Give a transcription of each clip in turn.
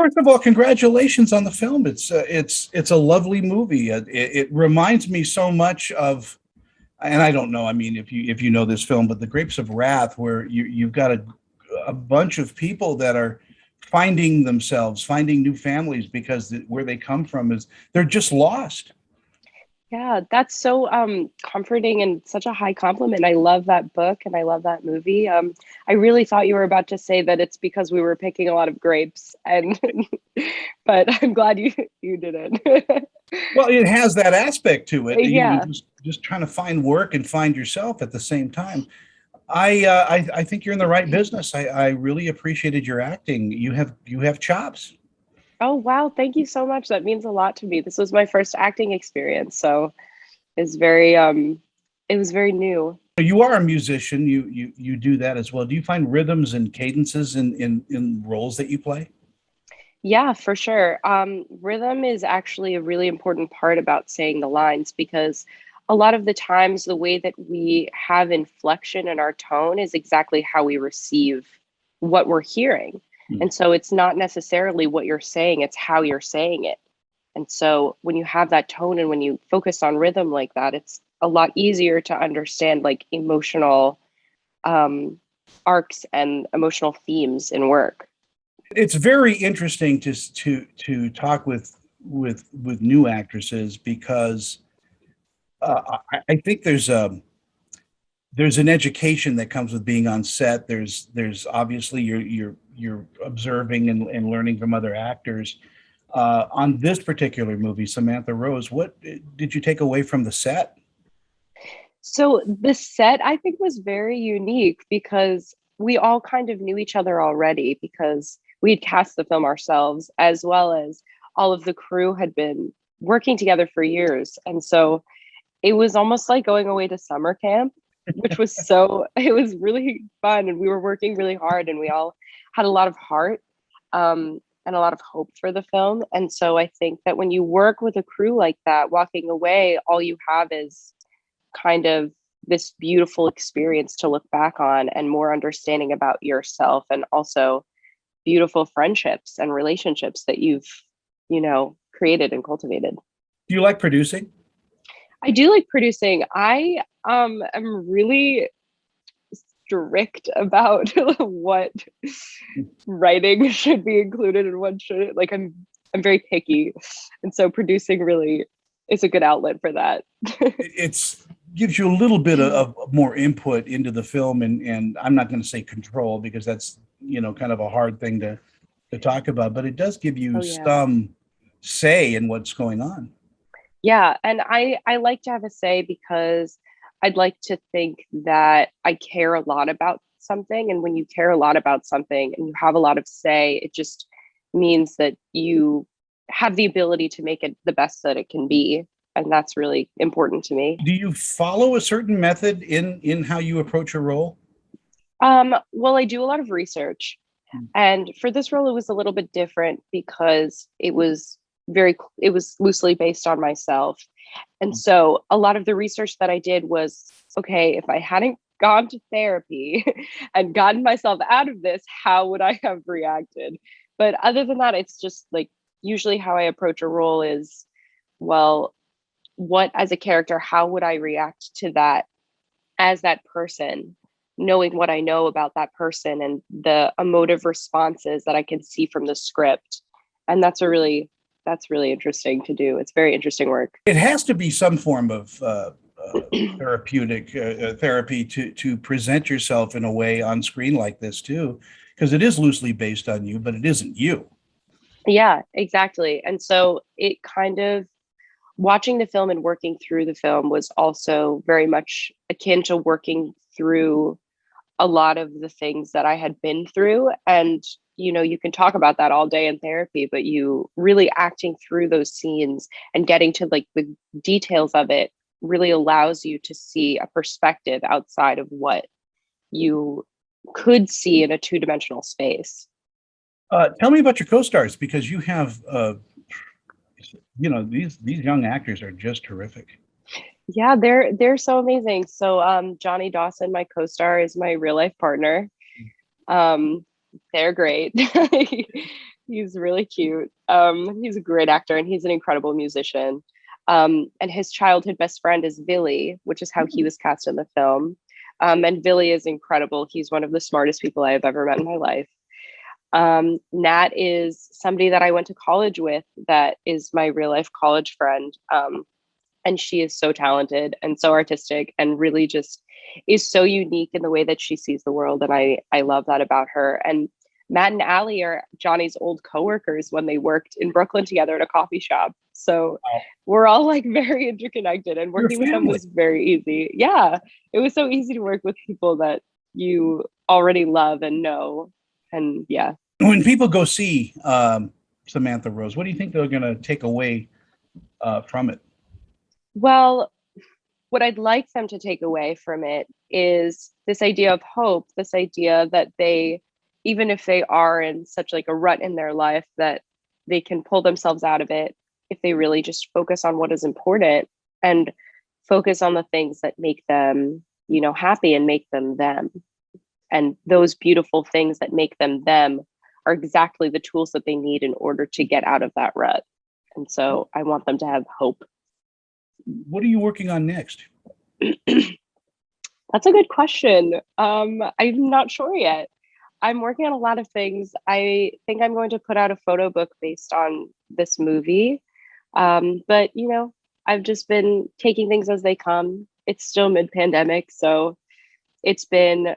First of all, congratulations on the film. It's a lovely movie. It reminds me so much of, and I don't know. I mean, if you know this film, but The Grapes of Wrath, where you've got a bunch of people that are finding themselves, finding new families because where they come from is they're just lost. Yeah, that's so comforting and such a high compliment. I love that book and I love that movie. I really thought you were about to say that it's because we were picking a lot of grapes and but I'm glad you didn't. Well, it has that aspect to it. Yeah. Just trying to find work and find yourself at the same time. I think you're in the right business. I really appreciated your acting. You have chops. Oh wow, thank you so much. That means a lot to me. This was my first acting experience, so it's very it was very new. You are a musician. You do that as well. Do you find rhythms and cadences in roles that you play? Yeah, for sure. Rhythm is actually a really important part about saying the lines because a lot of the times the way that we have inflection in our tone is exactly how we receive what we're hearing. Hmm. And so it's not necessarily what you're saying, it's how you're saying it. And so when you have that tone and when you focus on rhythm like that, it's a lot easier to understand like emotional um, arcs and emotional themes in work. It's very interesting to talk with new actresses because I think there's an education that comes with being on set. There's obviously you're observing and learning from other actors. On this particular movie, Samantha Rose, what did you take away from the set? So the set I think was very unique because we all kind of knew each other already because we had cast the film ourselves as well as all of the crew had been working together for years. And so it was almost like going away to summer camp, which was so it was really fun and we were working really hard and we all had a lot of heart and a lot of hope for the film. And so I think that when you work with a crew like that, walking away, all you have is kind of this beautiful experience to look back on and more understanding about yourself and also beautiful friendships and relationships that you've, created and cultivated. Do you like producing? I do like producing. I am really strict about what writing should be included and what shouldn't. Like I'm very picky. And so producing really is a good outlet for that. It's gives you a little bit of more input into the film, and I'm not going to say control because that's kind of a hard thing to talk about, but it does give you Oh yeah. some say in what's going on. Yeah, and I like to have a say because I'd like to think that I care a lot about something, and when you care a lot about something and you have a lot of say, it just means that you have the ability to make it the best that it can be, and that's really important to me. Do you follow a certain method in how you approach a role? Well, I do a lot of research, and for this role, it was a little bit different because it was loosely based on myself. And so a lot of the research that I did was, okay, if I hadn't gone to therapy and gotten myself out of this, how would I have reacted? But other than that, it's just like usually how I approach a role is, well, what as a character, how would I react to that as that person, knowing what I know about that person and the emotive responses that I can see from the script. And that's really interesting to do. It's very interesting work. It has to be some form of therapeutic therapy to present yourself in a way on screen like this too, because it is loosely based on you, but it isn't you. Yeah, exactly. And so it kind of watching the film and working through the film was also very much akin to working through a lot of the things that I had been through. And, you can talk about that all day in therapy, but you really acting through those scenes and getting to like the details of it really allows you to see a perspective outside of what you could see in a two-dimensional space. Tell me about your co-stars because you have, these young actors are just terrific. Yeah, they're so amazing. So Johnny Dawson, my co-star, is my real life partner. Um, they're great. He's really cute. He's a great actor and he's an incredible musician. And his childhood best friend is Billy, which is how he was cast in the film. And Billy is incredible. He's one of the smartest people I have ever met in my life. Nat is somebody that I went to college with that is my real life college friend. And she is so talented and so artistic and really just is so unique in the way that she sees the world. And I love that about her. And Matt and Allie are Johnny's old coworkers when they worked in Brooklyn together at a coffee shop. So Wow. we're all like very interconnected and You're a working with them family. was very easy. Yeah, it was so easy to work with people that you already love and know. And yeah. When people go see Samantha Rose, what do you think they're going to take away from it? Well, what I'd like them to take away from it is this idea of hope, this idea that they, even if they are in such like a rut in their life, that they can pull themselves out of it if they really just focus on what is important and focus on the things that make them, happy and make them them. And those beautiful things that make them them are exactly the tools that they need in order to get out of that rut. And so I want them to have hope. What are you working on next? That's a good question. I'm not sure yet. I'm working on a lot of things. I think I'm going to put out a photo book based on this movie. But I've just been taking things as they come. It's still mid-pandemic, so it's been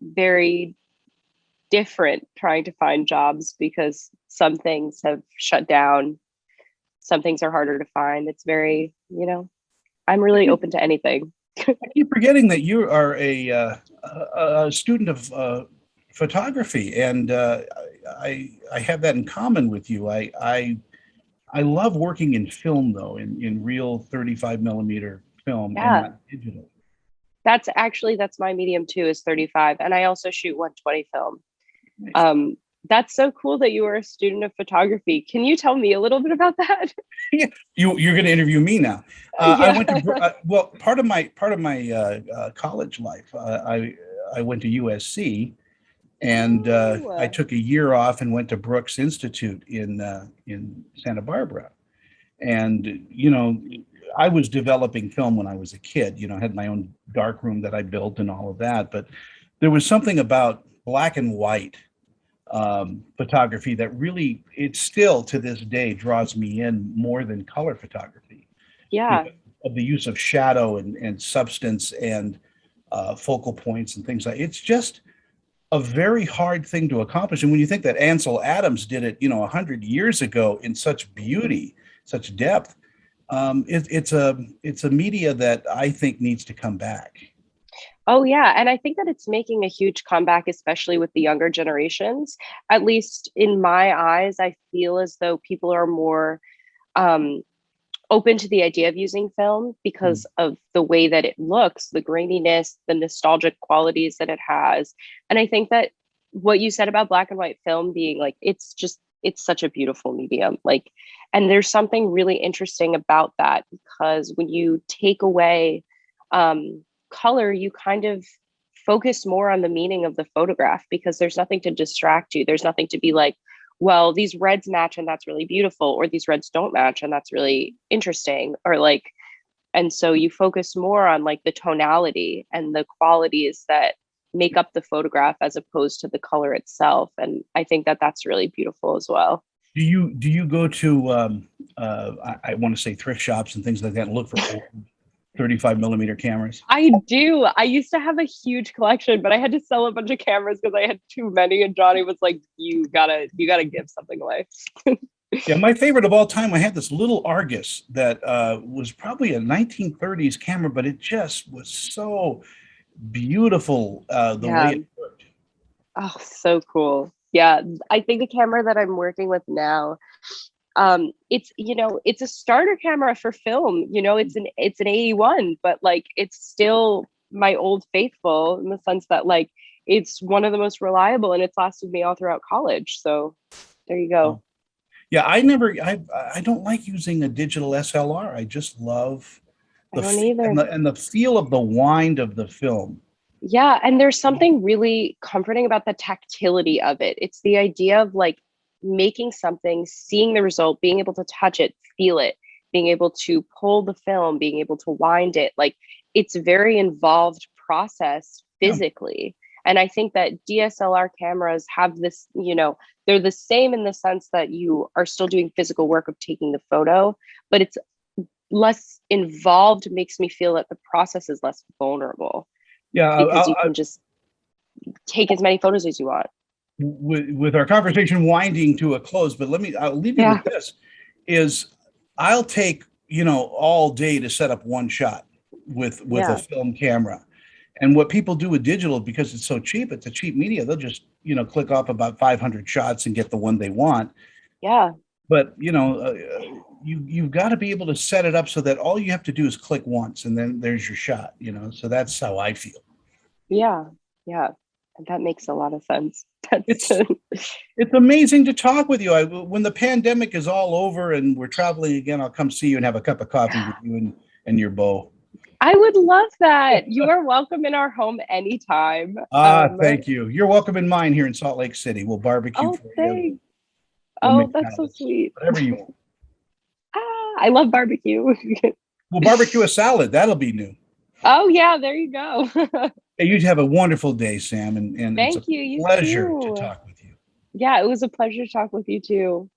very different trying to find jobs because some things have shut down. Some things are harder to find. It's very, I'm really open to anything. I keep forgetting that you are a student of photography, and I have that in common with you. I love working in film, though, in real 35 millimeter film and Yeah, not digital. that's my medium too, is 35. And I also shoot 120 film. Nice. That's so cool that you are a student of photography. Can you tell me a little bit about that? Yeah, you're going to interview me now. I Yeah. went to well, part of my college life. I went to USC, and I Oh, took a year off and went to Brooks Institute in Santa Barbara. And I was developing film when I was a kid. I had my own dark room that I built and all of that. But there was something about black and white photography that really, it still to this day draws me in more than color photography yeah. because of the use of shadow and substance and focal points and things like. It's just a very hard thing to accomplish. And when you think that Ansel Adams did it, 100 years ago in such beauty, such depth, it's a media that I think needs to come back. Oh, yeah. And I think that it's making a huge comeback, especially with the younger generations. At least in my eyes, I feel as though people are more um, open to the idea of using film Mm. because of the way that it looks, the graininess, the nostalgic qualities that it has. And I think that what you said about black and white film being like, it's such a beautiful medium. Like, and there's something really interesting about that because when you take away color, you kind of focus more on the meaning of the photograph because there's nothing to distract you. There's nothing to be like, well, these reds match and that's really beautiful, or these reds don't match and that's really interesting, or like, and so you focus more on like the tonality and the qualities that make up the photograph as opposed to the color itself. And I think that that's really beautiful as well. Do you go to I want to say thrift shops and things like that and look for old 35 millimeter cameras? I do. I used to have a huge collection, but I had to sell a bunch of cameras because I had too many. And Johnny was like, you gotta give something away. Yeah, my favorite of all time, I had this little Argus that was probably a 1930s camera, but it just was so beautiful the way Yeah. it worked. Oh, so cool. Yeah. I think the camera that I'm working with now, it's a starter camera for film. It's an 81, but like it's still my old faithful in the sense that like it's one of the most reliable and it's lasted me all throughout college. So there you go. Oh. Yeah, I don't like using a digital SLR. I just love I the don't feel either. and the feel of the wind of the film. Yeah, and there's something really comforting about the tactility of it. It's the idea of like making something, seeing the result, being able to touch it, feel it, being able to pull the film, being able to wind it. Like, it's a very involved process Yeah. physically. And I think that DSLR cameras have this, they're the same in the sense that you are still doing physical work of taking the photo, but it's less involved, makes me feel that the process is less vulnerable Yeah. because you can just take as many photos as you want. With our conversation winding to a close, but I'll leave you Yeah. with this, is I'll take, all day to set up one shot with a Yeah. film camera. And what people do with digital, because it's so cheap, it's a cheap media, they'll just, click off about 500 shots and get the one they want. Yeah. But, you've got to be able to set it up so that all you have to do is click once and then there's your shot, so that's how I feel. Yeah. Yeah. And that makes a lot of sense. It's it's amazing to talk with you. When the pandemic is all over and we're traveling again, I'll come see you and have a cup of coffee with you and your beau. I would love that. You are welcome in our home anytime. Thank you. You're welcome in mine here in Salt Lake City. We'll barbecue Oh, for you. thanks. We'll Oh, make that's so salads, sweet. whatever you want. I love barbecue. We'll barbecue a salad. That'll be new. Oh, yeah, there you go. Hey, you have a wonderful day, Sam, and it's a Thank you. You pleasure to too. talk with you. Yeah, it was a pleasure to talk with you too.